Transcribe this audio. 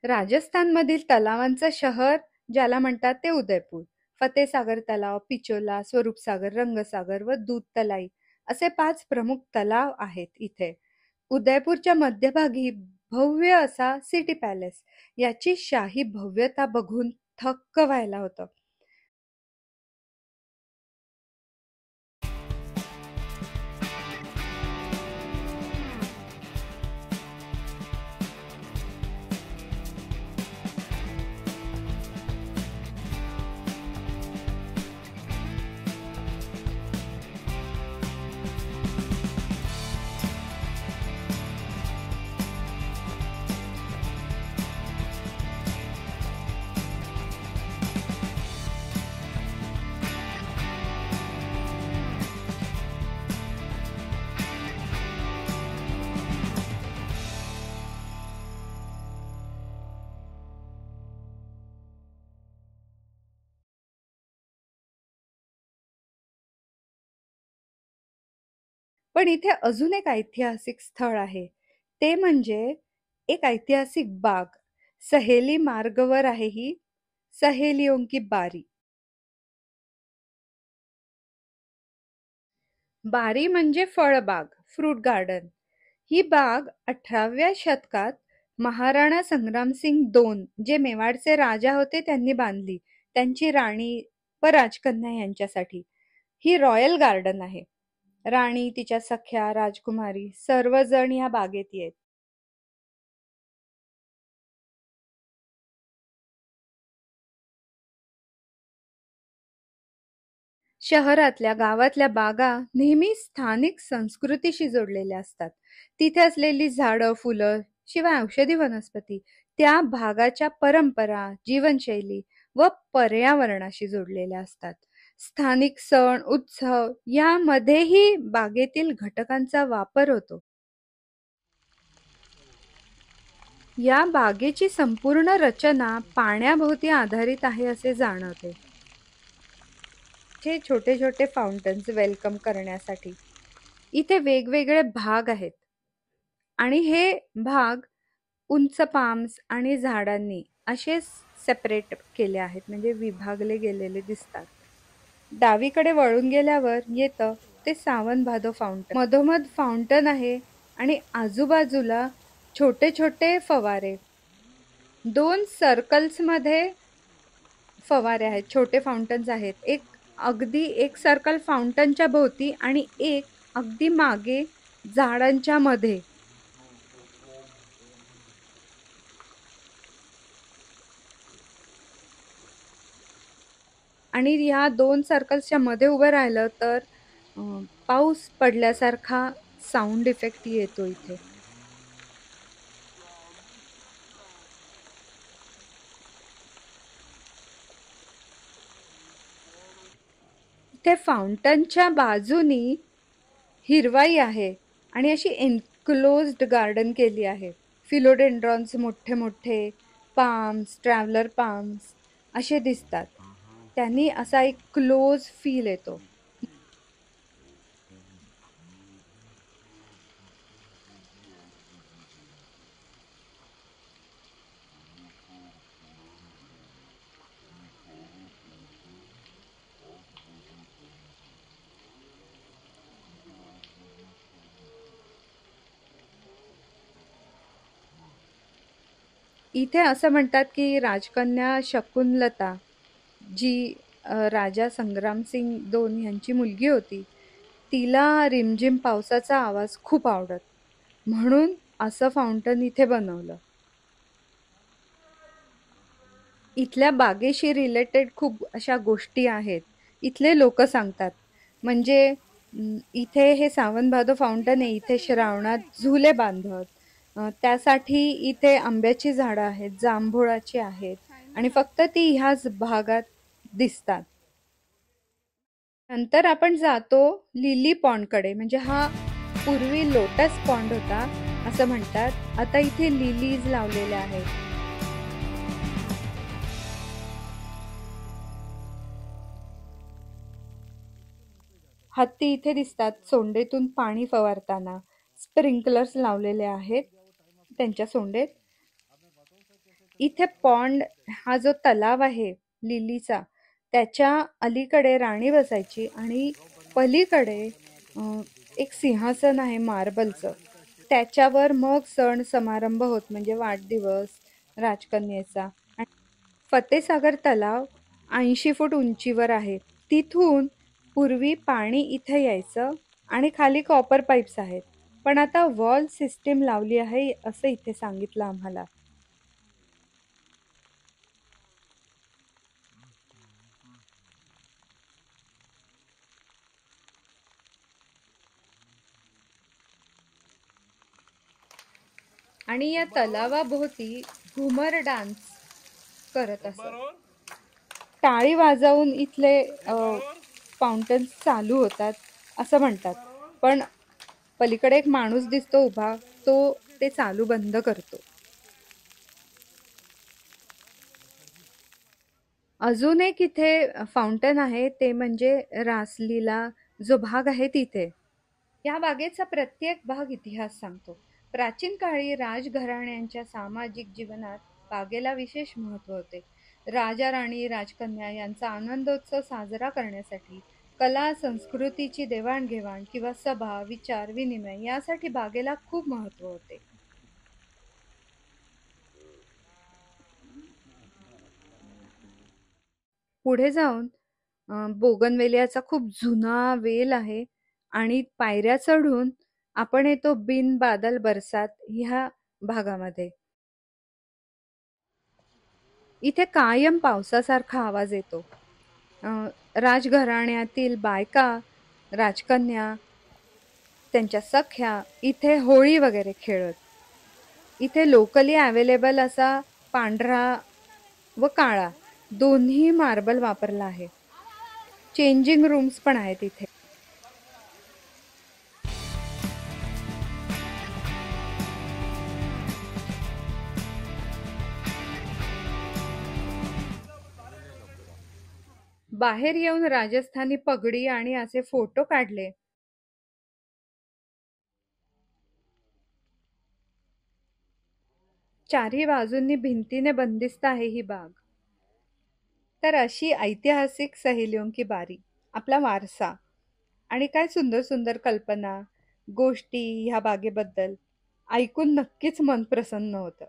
राजस्थानमधील तलावांचं शहर ज्याला म्हणतात ते उदयपूर. फतेसागर तलाव, पिचोला, स्वरूपसागर, रंगसागर व दूधतलाई असे 5 प्रमुख तलाव आहेत इथे. उदयपूरच्या मध्यभागी भव्य असा सिटी पॅलेस, याची शाही भव्यता बघून थक्क व्हायला होतं. पण इथे अजून एक ऐतिहासिक स्थळ आहे. ते म्हणजे एक ऐतिहासिक बाग. सहेली मार्गवर आहे ही सहेलियों की बारी. बारी म्हणजे फळबाग, फ्रूट गार्डन. ही बाग 18व्या शतकात महाराणा संग्रामसिंग 2 जे मेवाडचे राजा होते त्यांनी बांधली. त्यांची राणी व राजकन्या यांच्यासाठी. ही रॉयल गार्डन आहे. राणी, तिच्या सख्या, राजकुमारी सर्वजण या बागेत येत. शहरातल्या, गावातल्या बागा नेहमी स्थानिक संस्कृतीशी जोडलेल्या असतात. तिथे असलेली झाडं, फुलं, शिवाय औषधी वनस्पती त्या भागाच्या परंपरा, जीवनशैली व पर्यावरणाशी जोडलेल्या असतात. स्थानिक सण, उत्सव यामध्येही बागेतील घटकांचा वापर होतो. या बागेची संपूर्ण रचना पाण्याभोवती आधारित आहे असे जाणवते. हे छोटे छोटे फाउंटन्स वेलकम करण्यासाठी इथे वेगवेगळे भाग आहेत आणि हे भाग उंच पाम्स आणि झाडांनी असे सेपरेट केले आहेत, म्हणजे विभागले गेलेले दिसतात. डावीकडे वळून गेल्यावर येतं ते सावन भादो फाउंटन. मधोमध फाउंटन आहे आणि आजूबाजूला छोटे छोटे फवारे. 2 सर्कल्समध्ये फवारे आहेत, छोटे फाउंटन्स आहेत. एक सर्कल फाउंटनच्या भोवती आणि एक अगदी मागे झाडांच्या मध्ये. आणि ह्या 2 सर्कल्सच्या मध्ये उभं राहिलं तर पाऊस पडल्यासारखा साऊंड इफेक्ट येतो इथे. इथे फाउंटनच्या बाजूनी हिरवाई आहे आणि अशी एन्क्लोज्ड गार्डन केली आहे. फिलोडेंड्रॉन्स मोठे मोठे, पाम्स, ट्रॅव्हलर पाम्स असे दिसतात. त्यांनी असा एक क्लोज फील येतो. इथे असं म्हणतात की राजकन्या शकुंतला जी राजा संग्रामसिंग 2 यांची मुलगी होती, तिला रिमझिम पावसाचा आवाज खूप आवडत, म्हणून असं फाउंटन इथे बनवलं. इथल्या बागेशी रिलेटेड खूप अशा गोष्टी आहेत. इथले लोक सांगतात. म्हणजे इथे हे सावन भादो फाउंटन आहे. इथे श्रावणात झुले बांधत. त्यासाठी इथे आंब्याची झाडं आहेत, जांभुळाची आहेत आणि फक्त ती ह्याच भागात दिसतात. नंतर आपण जातो लिली पॉन्डकडे. म्हणजे हा पूर्वी लोटस पॉन्ड होता असं म्हणतात. आता इथे लिलीज लावलेल्या आहेत. हत्ती इथे दिसतात सोंडेतून पाणी फवारताना. स्प्रिंकलर्स लावलेले आहेत त्यांच्या सोंडेत. इथे पॉन्ड हा जो तलाव आहे लिलीचा, त्याच्या अलीकडे राणी बसायची आणि पलीकडे एक सिंहासन आहे मार्बलचं. त्याच्यावर मग सण समारंभ होत म्हणजे वाढदिवस राजकन्येचा. आणि फतेसागर तलाव 80 फूट उंचीवर आहे. तिथून पूर्वी पाणी इथे यायचं आणि खाली कॉपर पाईप्स आहेत. पण आता वॉल सिस्टीम लावली आहे असं इथे सांगितलं आम्हाला. आणि या तलावाभोवती घुमर डान्स करत असत. टाळी वाजवून इथले फाउंटन्स चालू होतात असं म्हणतात. पण पलीकडे एक माणूस दिसतो उभा, तो ते चालू बंद करतो. अजून एक इथे फाउंटन आहे, ते म्हणजे रासलीला जो भाग आहे तिथे. या बागेचा प्रत्येक भाग इतिहास सांगतो. प्राचीन काळी राजघराण्यांच्या सामाजिक जीवनात बागेला विशेष महत्त्व होते. राजा राणी राजकन्या यांचा आनंदोत्सव साजरा करण्यासाठी, कला संस्कृतीची देवाणघेवाण किंवा सभा विचार विनिमय यासाठी बागेला खूप महत्त्व होते. पुढे जाऊन बोगनवेलियाचा खूप जुना वेल आहे आणि पायऱ्या चढून आपण येतो बिन बादल बरसात ह्या भागामध्ये. इथे कायम पावसासारखा आवाज येतो. राजघराण्यातील बायका, राजकन्या, त्यांच्या सख्या इथे होळी वगैरे खेळत. इथे लोकली अवेलेबल असा पांढरा व काळा दोन्ही मार्बल वापरला आहे. चेंजिंग रूम्स पण आहेत इथे. बाहेर येऊन राजस्थानी पगडी आणि असे फोटो काढले. चारही बाजूंनी भिंतीने बंदिस्त आहे ही बाग. तर अशी ऐतिहासिक सहेलियों की बारी, आपला वारसा आणि काय सुंदर सुंदर कल्पना, गोष्टी ह्या बागेबद्दल ऐकून नक्कीच मन प्रसन्न होतं.